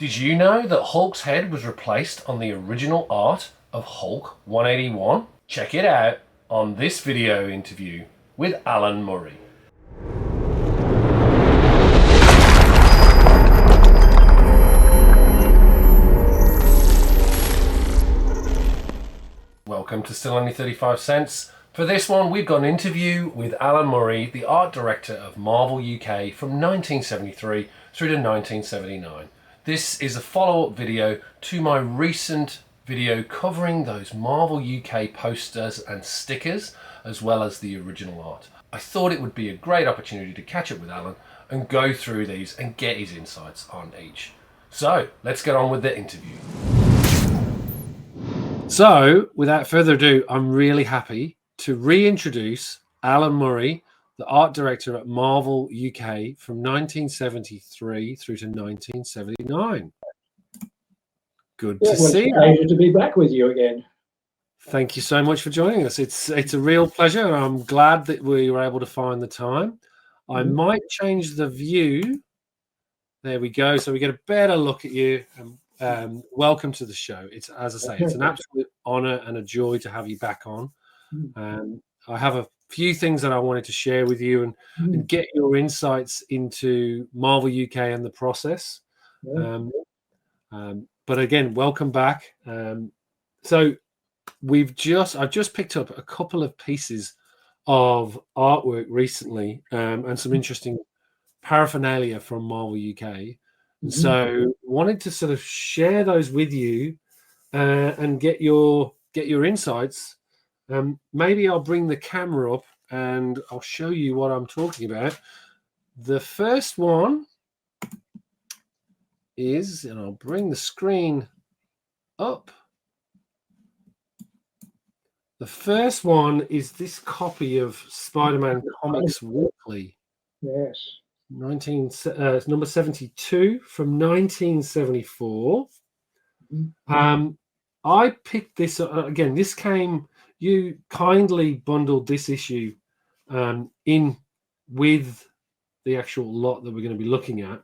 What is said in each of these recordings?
Did you know that Hulk's head was replaced on the original art of Hulk 181? Check it out on this video interview with Alan Murray. Welcome to Still Only 35 Cents. For this one, we've got an interview with Alan Murray, the art director of Marvel UK from 1973 through to 1979. This is a follow-up video to my recent video covering those Marvel UK posters and stickers, as well as the original art. I thought it would be a great opportunity to catch up with Alan and go through these and get his insights on each. So let's get on with the interview. So without further ado, I'm really happy to reintroduce Alan Murray, the art director at Marvel UK from 1973 through to 1979. Good to see you. Pleasure to be back with you again. Thank you so much for joining us. It's a real pleasure. I'm glad that we were able to find the time. I might change the view. There we go. So we get a better look at you. Welcome to the show. It's, as I say, it's an absolute honor and a joy to have you back on. I have a few things that I wanted to share with you and get your insights into Marvel UK and the process. But again, welcome back. So I've just picked up a couple of pieces of artwork recently and some interesting paraphernalia from Marvel UK. And so wanted to sort of share those with you and get your insights. Maybe I'll bring the camera up and I'll show you what I'm talking about. The first one is, and I'll bring the screen up. The first one is this copy of Spider-Man Comics Weekly. Yes. Number 72 from 1974. I picked this again. This came. You kindly bundled this issue in with the actual lot that we're going to be looking at.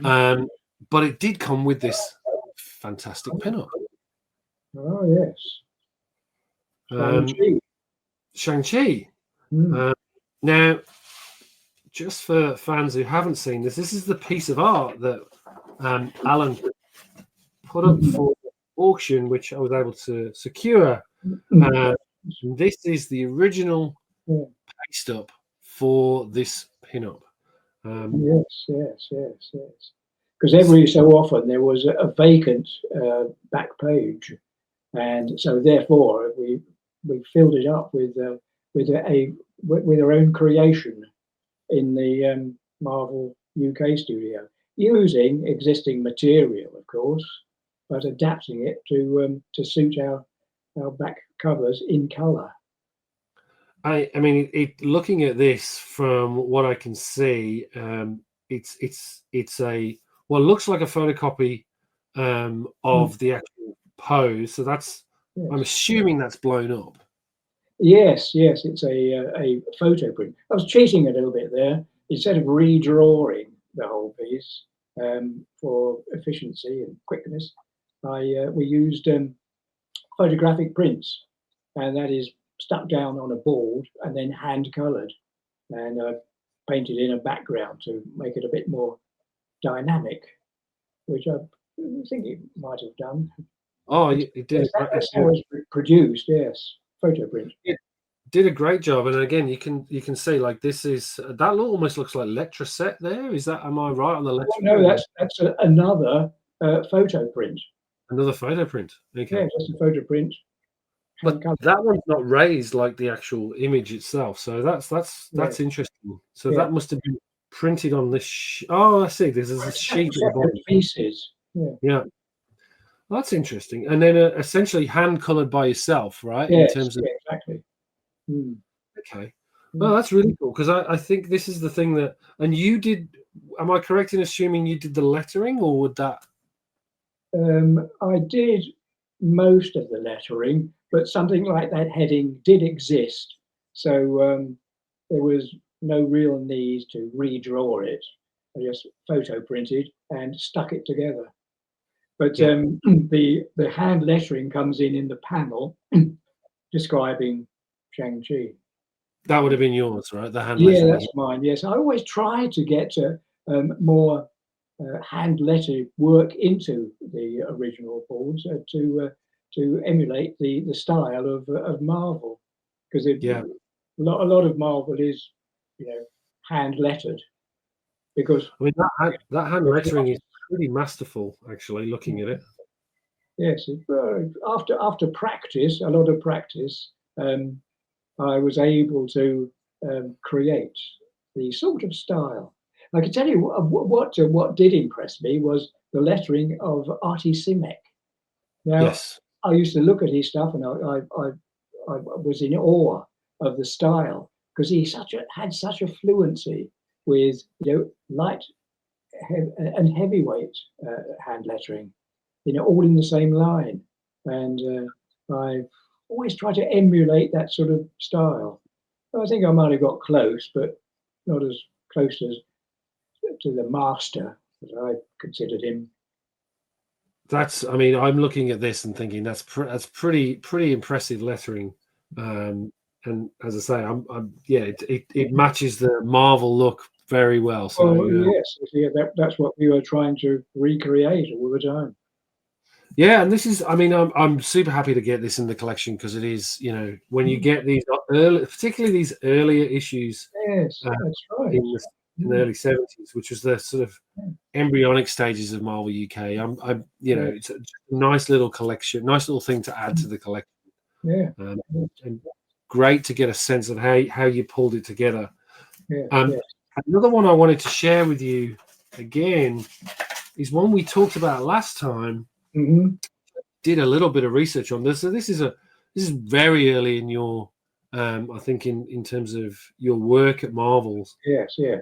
But it did come with this fantastic pinup. Oh yes. Shang-Chi. Now, just for fans who haven't seen this is the piece of art that Alan put up for auction, which I was able to secure. This is the original paste up for this pinup. Yes. Because every so often there was a vacant back page, and so therefore we filled it up with our own creation in the Marvel UK studio, using existing material, of course, but adapting it to suit our back covers in colour. I mean, looking at this from what I can see, it's a what looks like a photocopy of the actual pose. So that's I'm assuming that's blown up. Yes, it's a photo print. I was cheating a little bit there. Instead of redrawing the whole piece for efficiency and quickness, we used photographic prints, and that is stuck down on a board and then hand coloured and painted in a background to make it a bit more dynamic, which I think it might have done. Oh, it did. That's how it's produced. Yes, photo print. It did a great job, and again, you can see like this is that almost looks like Letraset. There is that. Am I right on the Letraset? No, that's another photo print. Another photo print. Okay. Yeah, just a photo print. But that one's not raised like the actual image itself, so that's interesting. So that must have been printed on this. Oh, I see. This is a sheet of pieces. Yeah. That's interesting. And then essentially hand colored by yourself, right? Yes, in terms of exactly. Okay. Well, that's really cool because I think this is the thing that. And you did. Am I correct in assuming you did the lettering, or would that? I did most of the lettering, but something like that heading did exist, so there was no real need to redraw it. I just photo printed and stuck it together. But Yeah. the hand lettering comes in the panel describing Shang-Chi. That would have been yours, right? The hand Yeah, lettering. that's mine. Yes, I always try to get more hand lettered work into the original boards to emulate the style of Marvel, because Yeah. a lot of Marvel is, hand lettered because I mean, that hand lettering is pretty masterful, actually, looking at it. yes, after practice, a lot of practice, I was able to create the sort of style. I can tell you what did impress me was the lettering of Artie Simek. Now, Yes. I used to look at his stuff, and I was in awe of the style because he had such a fluency with light and heavyweight hand lettering, all in the same line. And I've always tried to emulate that sort of style. I think I might have got close, but not as close as to the master as I considered him. I mean, I'm looking at this and thinking that's pretty impressive lettering. And as I say, yeah, it matches the Marvel look very well. So Well, yes, yeah, that's what we were trying to recreate all the time. yeah, and this is, I mean, I'm super happy to get this in the collection because it is, when you get these early, particularly these earlier issues Yes, that's right. in the early 70s, which was the sort of embryonic stages of Marvel UK. It's a nice little collection, nice little thing to add to the collection. Yeah, and great to get a sense of how you pulled it together. yeah, Another one I wanted to share with you again is one we talked about last time. Mm-hmm. Did a little bit of research on this. So this is very early in your, I think in terms of your work at Marvel's. Yes, yeah.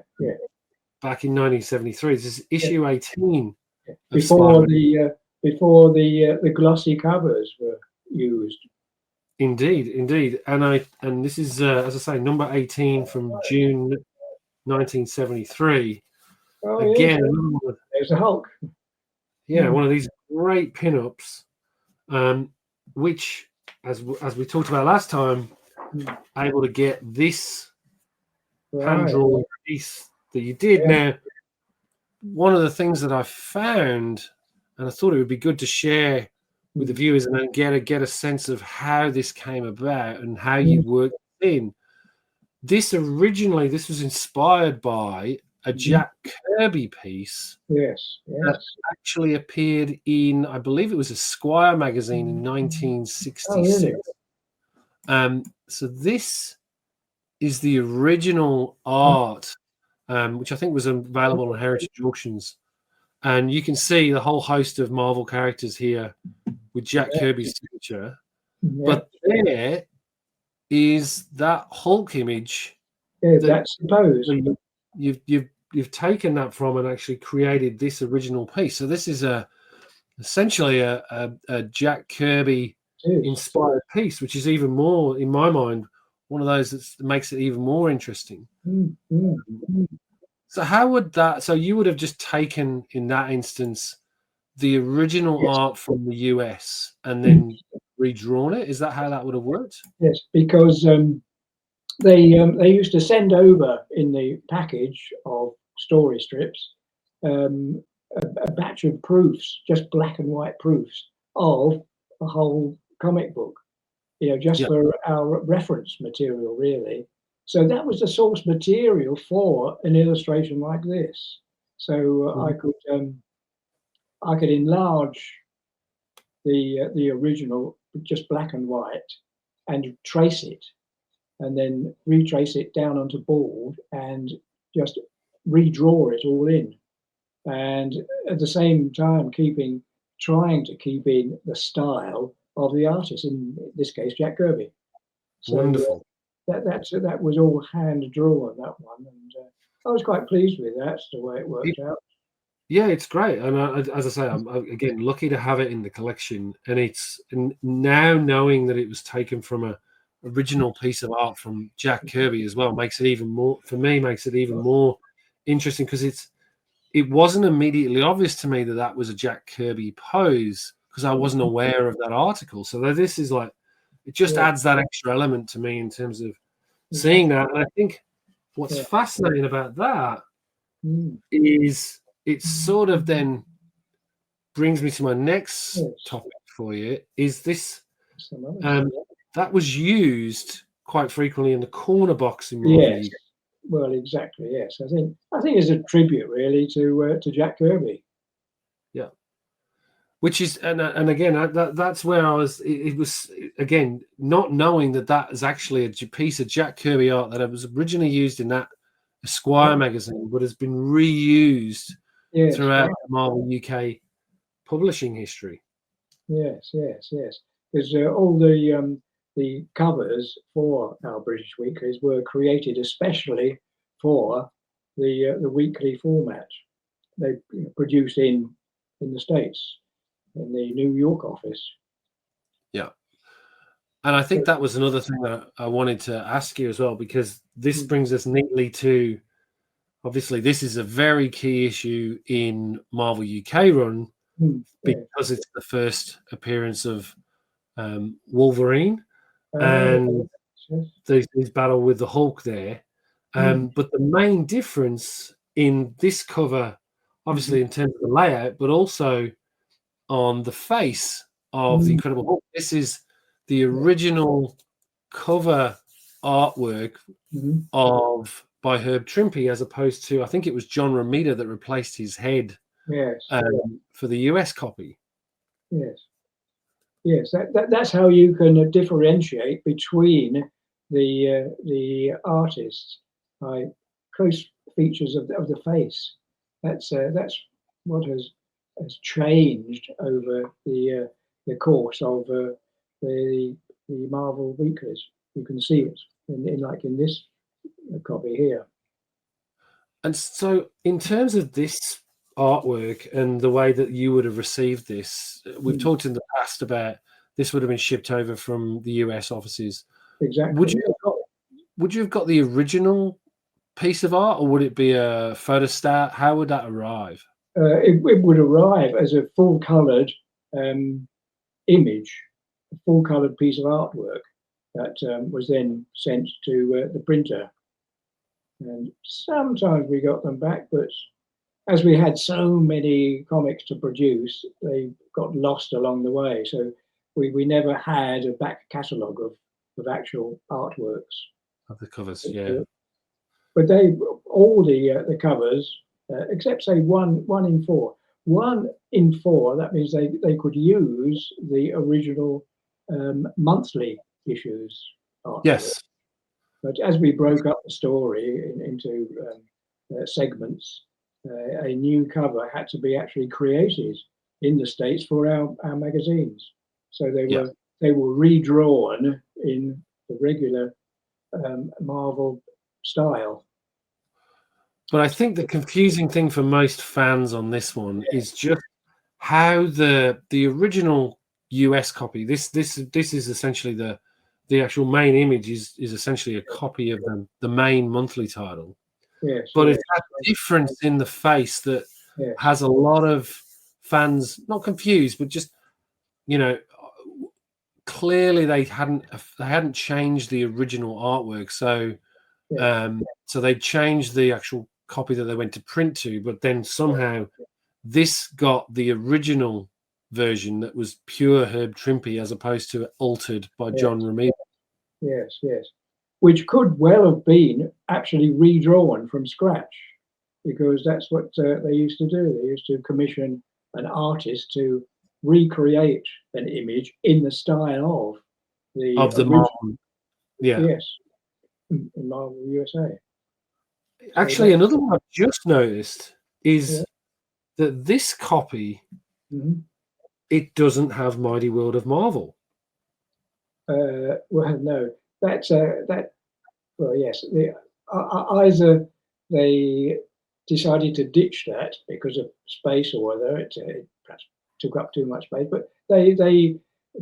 Back in 1973, this is issue 18 of Before Spider-Man. the glossy covers were used. Indeed, and this is as I say, number 18 from June 1973. Oh, Again, yes. There's a Hulk. Yeah, one of these great pinups, which, as we talked about last time, able to get this hand drawn piece that you did. Yeah. Now, one of the things that I found, and I thought it would be good to share with the viewers and then get a sense of how this came about and how you worked in. This was inspired by a Jack Kirby piece. Yes. That actually appeared in, I believe it was Esquire magazine in 1966. Oh, really? So this is the original art, which I think was available on Heritage Auctions. And you can see the whole host of Marvel characters here with Jack Kirby's signature. Yeah. But there is that Hulk image. Yeah, that's supposed. You've taken that from and actually created this original piece. So this is essentially a Jack Kirby inspired piece, which is even more, in my mind, one of those that makes it even more interesting. So how would that? So you would have just taken, in that instance, the original art from the US and then redrawn it. Is that how that would have worked? Yes, because they used to send over in the package of story strips a batch of proofs, just black and white proofs of a whole comic book, just for our reference material, really. So that was the source material for an illustration like this. So I could enlarge the original, just black and white, and trace it, and then retrace it down onto board and just redraw it all in. And at the same time, trying to keep in the style of the artist, in this case, Jack Kirby. So wonderful. That was all hand drawn, that one, and I was quite pleased with that. That's the way it worked out. Yeah, it's great, and as I say, I'm again lucky to have it in the collection. And now knowing that it was taken from a original piece of art from Jack Kirby as well makes it even more, for me, makes it even more interesting because it wasn't immediately obvious to me that that was a Jack Kirby pose because I wasn't aware of that article. So this is like, it just Yeah. adds that extra element to me in terms of Exactly. seeing that. And I think what's Yeah. fascinating about that Mm. is it sort of then brings me to my next Yes. topic for you. Is this Some others. that was used quite frequently in the corner box in Marvel Yes. UK. Well, exactly. Yes. I think it's a tribute really to Jack Kirby. Yeah. Which is, and again, that's where I was. It was again not knowing that is actually a piece of Jack Kirby art that was originally used in that Esquire magazine, but has been reused Yes. throughout Right. Marvel UK publishing history. Yes. Yes. Yes. Because all the covers for our British weeklies were created especially for the weekly format. They produced in the States in the New York office. Yeah. And I think that was another thing that I wanted to ask you as well, because this brings us neatly to, obviously, this is a very key issue in Marvel UK run because it's the first appearance of Wolverine and his battle with the Hulk there. But the main difference in this cover, obviously in terms of the layout, but also on the face of the Incredible Hulk, this is the original cover artwork of by Herb Trimpe, as opposed to, I think it was John Romita that replaced his head for the US copy. Yes. Yes, that's how you can differentiate between the artists by close features of the face. That's what has changed over the course of the Marvel weeklies. You can see it in this copy here. And so, in terms of this artwork and the way that you would have received this, we've talked in the past about this would have been shipped over from the US offices. Exactly. Would you have got the original piece of art, or would it be a photostat? How would that arrive? It would arrive as a full-coloured image, a full-coloured piece of artwork that was then sent to the printer. And sometimes we got them back, but as we had so many comics to produce, they got lost along the way. So we never had a back catalogue of actual artworks. Of the covers, yeah. But all the covers, except say one in four. 1 in 4, that means they could use the original monthly issues artwork. Yes. But as we broke up the story into segments, a new cover had to be actually created in the States for our magazines. So they were redrawn in the regular Marvel style. But I think the confusing thing for most fans on this one is just how the original US copy. This is essentially the actual main image is essentially a copy of the main monthly title. Yes, but it's that difference in the face that has a lot of fans not confused, but just, you know, clearly they hadn't changed the original artwork. So so they changed the actual copy that they went to print to, but then somehow this got the original version that was pure Herb Trimpe as opposed to altered by John Romita. Yes, yes. Which could well have been actually redrawn from scratch, because that's what they used to do. They used to commission an artist to recreate an image in the style of the Marvel. Yes, in Marvel USA. Actually, another one I've just noticed is that this copy, it doesn't have Mighty World of Marvel. Well, no, that's that. Well, yes, either they decided to ditch that because of space or whether it perhaps took up too much space, but they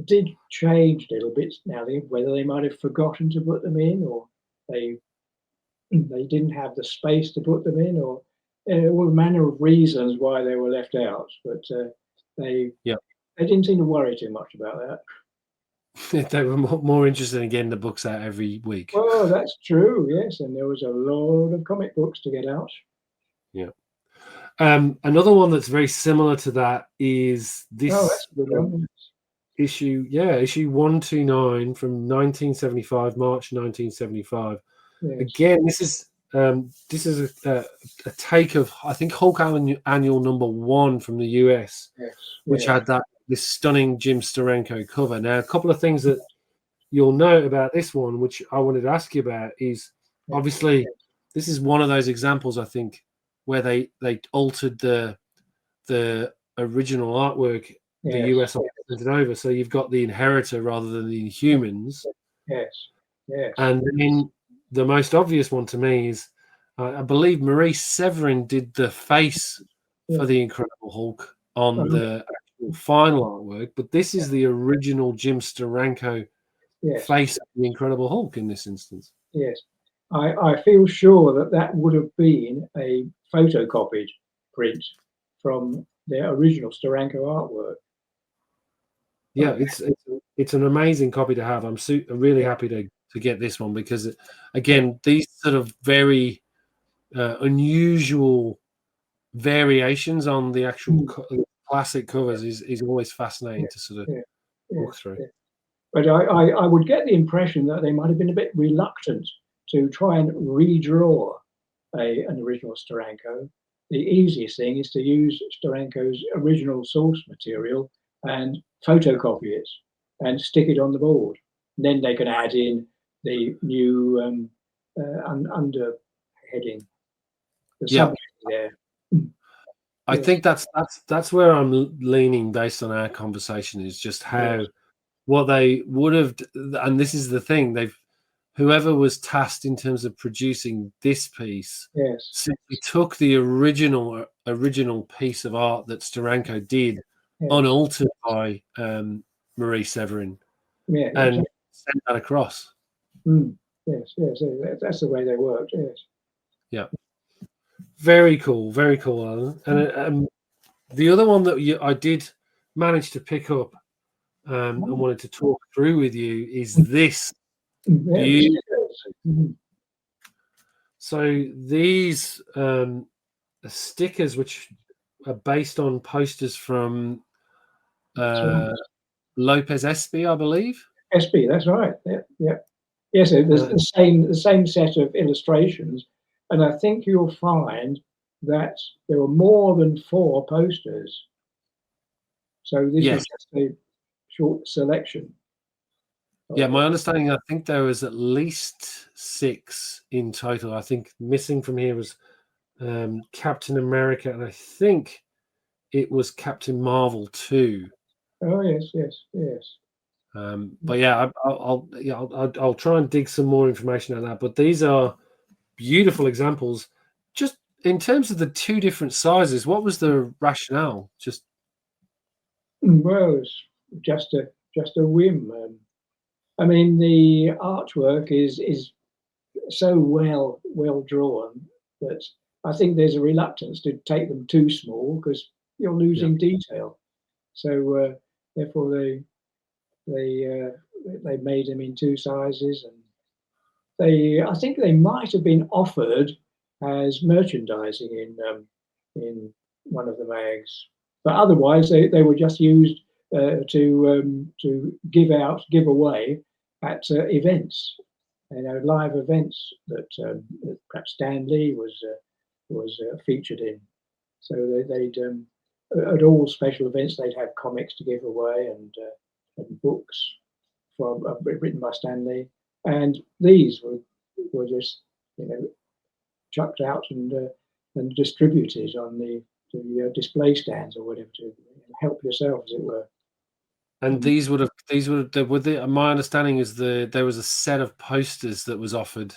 did change a little bit now, whether they might have forgotten to put them in, or they didn't have the space to put them in, or all manner of reasons why they were left out, but they Yeah. they didn't seem to worry too much about that. They were more interested in getting the books out every week. Well, that's true, yes, and there was a lot of comic books to get out. Yeah. Another one that's very similar to that is Oh, this that's a good one. issue 129 from 1975, March 1975. Yes, Again, this is a take of, I think, Hulk Annual number 1 from the US, yes, which yes, had this stunning Jim Steranko cover. Now, a couple of things that you'll note about this one, which I wanted to ask you about, is yes, obviously this is one of those examples, I think, where they altered the original artwork, the yes, US sent it over. So you've got the Inheritor rather than the Inhumans. yes, yes, And then the most obvious one to me is, I believe Marie Severin did the face for yes. the Incredible Hulk on Oh, the actual final artwork, but this is the original Jim Steranko yes, face of the Incredible Hulk in this instance. yes. I feel sure that that would have been a photocopied print from the original Steranko artwork. Yeah, Oh, it's an amazing copy to have. I'm really yeah. happy to get this one because, again, these sort of very unusual variations on the actual Mm, classic covers is always fascinating yeah, to sort of yeah, look yes, through. yeah. But I would get the impression that they might have been a bit reluctant to try and redraw an original Steranko. The easiest thing is to use Steranko's original source material and photocopy it and stick it on the board. And then they can add in the new under heading, the Yeah, subject there. Mm, I yes, think that's where I'm leaning based on our conversation, is just yes, how what they would have, and this is the thing, whoever was tasked in terms of producing this piece yes, simply took the original piece of art that Steranko did, yes, unaltered by Marie Severin, yeah, and exactly. sent that across. Mm, yes, yes, that's the way they worked. Yes. Yeah, very cool, Alan. And the other one that I did manage to pick up and wanted to talk through with you is this Yeah, the beautiful. stickers. Mhm. So these stickers, which are based on posters from That's right. Lopez Espy, I believe. SB, that's right. Yeah, yeah. Yes, so there's Uh, the same set of illustrations, and I think you'll find that there were more than 4 posters. So this was yes, just a short selection yeah. of My understanding, I think there was at least 6 in total. I think missing from here was Captain America, and I think it was Captain Marvel too. Oh, yes, yes, yes. But yeah, I'll try and dig some more information on that. But these are beautiful examples. Just in terms of the 2 different sizes, what was the rationale? Just Well, it's just a whim. I mean, the artwork is so well drawn that I think there's a reluctance to take them too small because you're yeah, losing detail. So therefore, they uh, they made them in 2 sizes, and I think they might have been offered as merchandising in one of the mags, but otherwise they were just used to give away at events, live events that perhaps Stan Lee was featured in. So they'd at all special events they'd have comics to give away and books from written by Stan Lee, and these were just chucked out and distributed on the display stands or whatever to help yourself, as it were. and my understanding is there was a set of posters that was offered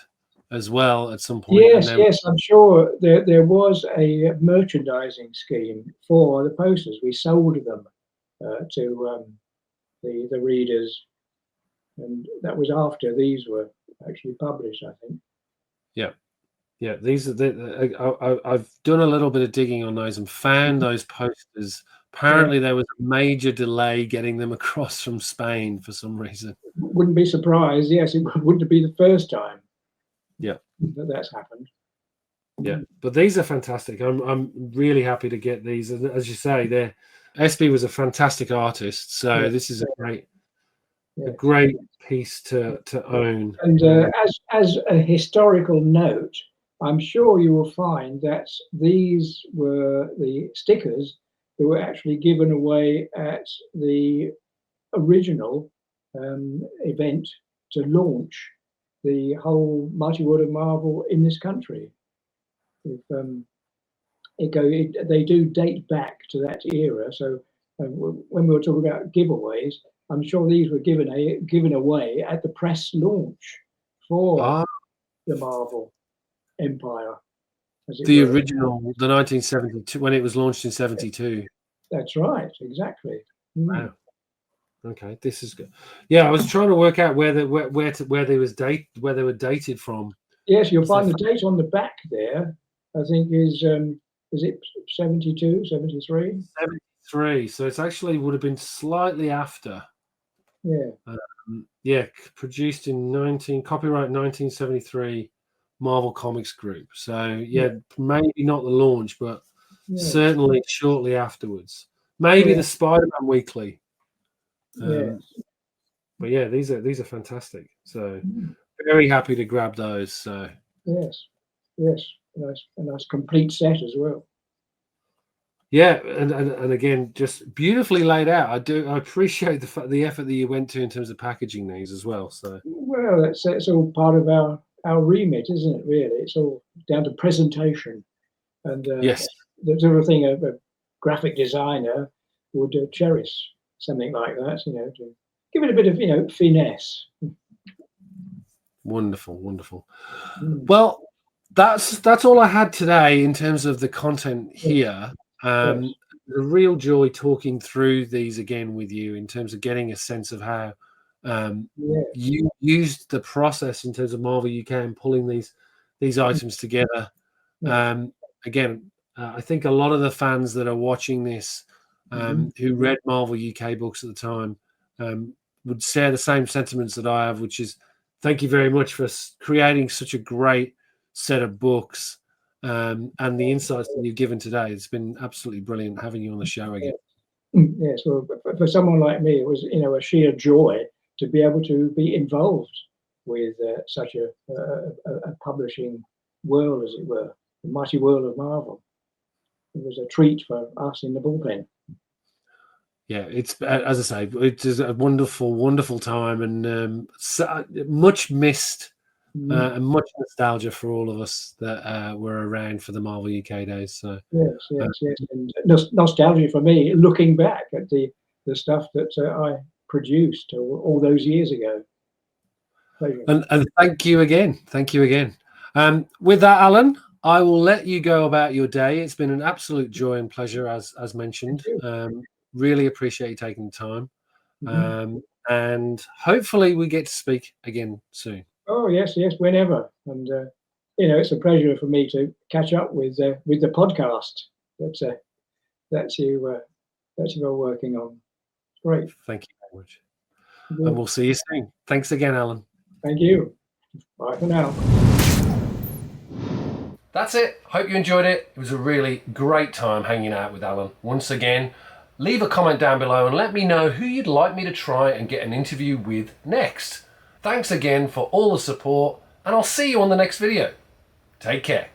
as well at some point, and Yes, then yes, I'm sure there was a merchandising scheme for the posters. We sold them to the readers, and that was after these were actually published, I think. yeah. Yeah, these are I've done a little bit of digging on those and found those posters. Yeah, Apparently, there was a major delay getting them across from Spain for some reason. wouldn't be surprised. Yes, it wouldn't be the first time Yeah, that that's happened. yeah. But these are fantastic. I'm really happy to get these. And as you say, SB was a fantastic artist, so Yeah, this is a yeah. great piece to own. And as a historical note, I'm sure you will find that these were the stickers that were actually given away at the original event to launch the whole Mighty World of Marvel in this country. If, they do date back to that era. So when we were talking about giveaways, I'm sure these were given away at the press launch for Ah, the Marvel Empire, as it the were. original, the 1972, when it was launched in 72. That's right, exactly. Mm. Wow. Okay, this is good. Yeah, I was trying to work out where they were dated from. Yes, you'll 'Cause they're find the date on the back there. I think is it 72, 73? 73, so it's actually would have been slightly after. Yeah, Yeah, produced in copyright 1973, Marvel Comics Group. So yeah, maybe not the launch, but yeah, certainly shortly afterwards. Maybe yeah, the Spider-Man Weekly. yeah. But yeah, these are fantastic. So Mm. very happy to grab those. So Yes, yes, a nice complete set as well. yeah, and again, just beautifully laid out. I appreciate the effort that you went to in terms of packaging these as well. So Well, that's all part of our remit, isn't it? Really, it's all down to presentation, and yes, the sort of thing a graphic designer would cherish something like that. You know, to give it a bit of finesse. wonderful, wonderful. Mm. Well, that's all I had today in terms of the content Yes, here. yes, A real joy talking through these again with you in terms of getting a sense of how yes, you used the process in terms of Marvel UK and pulling these items together. yes. Um, again, I think a lot of the fans that are watching this Mhm. who read Marvel UK books at the time would share the same sentiments that I have, which is thank you very much for creating such a great set of books and the insights that you've given today. It's been absolutely brilliant having you on the show again. Yes, well, for someone like me, it was a sheer joy to be able to be involved with such a publishing world, as it were, the mighty world of Marvel. It was a treat for us in the bullpen. Yeah, it's as I say, it is a wonderful, wonderful time and much missed Mm. and much nostalgia for all of us that were around for the Marvel UK days. So, Yes, uh, yes, yes, and nostalgia for me, looking back at the stuff that I produced all those years ago. Pleasure. and thank you again. Thank you again. With that, Alan, I will let you go about your day. It's been an absolute joy and pleasure, as Thank mentioned. you. Really appreciate you taking the time. Mhm. And hopefully we get to speak again soon. Oh yes, yes, whenever, and it's a pleasure for me to catch up with the podcast that that you that you are working on. Great, Thank you very much. And good. we'll see you soon. Thanks again, Alan. Thank you. Bye for now. That's it. Hope you enjoyed it. It was a really great time hanging out with Alan. Once again, leave a comment down below and let me know who you'd like me to try and get an interview with next. Thanks again for all the support, and I'll see you on the next video. Take care.